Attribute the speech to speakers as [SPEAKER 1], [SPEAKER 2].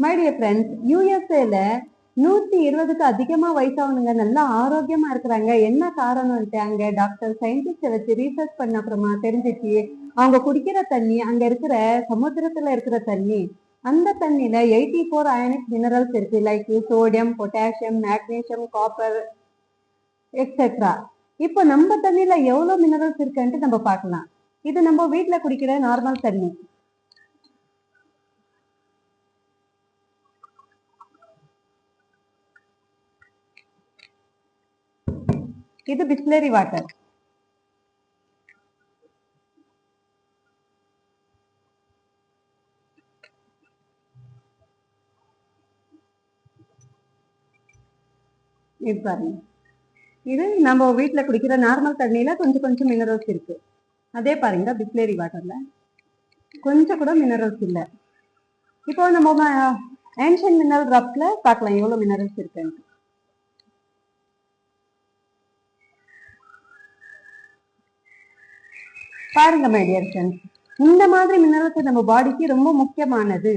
[SPEAKER 1] My dear friends, யூஎஸ்ஏல 120க்கு அதிகமா வயசானவங்க நல்லா ஆரோக்கியமா இருக்கிறாங்க. என்ன காரணம்ட்டு அங்க டாக்டர் சயின்டிஸ்ட வச்சு ரீசர்ச் பண்ண அப்புறமா தெரிஞ்சிச்சு. அவங்க குடிக்கிற தண்ணி, அங்க இருக்கிற சமுத்திரத்துல இருக்கிற தண்ணி, அந்த தண்ணியில 84 அயனிக் மினரல்ஸ் இருக்கு. Like sodium, potassium, magnesium, copper etcetera. இப்போ நம்ம தண்ணியில எவ்வளவு மினரல்ஸ் இருக்குன்ட்டு நம்ம பார்க்கலாம். இது நம்ம வீட்டுல குடிக்கிற நார்மல் தண்ணி. இது பிஸ்லரி வாட்டர். இது பாருங்க, இது நம்ம வீட்டுல குடிக்கிற நார்மல் தண்ணியில கொஞ்சம் கொஞ்சம் மினரல்ஸ் இருக்கு. அதே பாருங்க, பிஸ்லரி வாட்டர்ல கொஞ்சம் கூட மினரல்ஸ் இல்லை. இப்போ நம்ம ஏன்ஷியன்ட் மினரல் ட்ராப்ஸ்ல பார்க்கலாம் எவ்வளவு மினரல்ஸ் இருக்குன்னு. பாருங்க மை டியர் ஃப்ரெண்ட்ஸ், இந்த மாதிரி மினரல்ஸ் நம்ம பாடிக்கு ரொம்ப முக்கியமானது.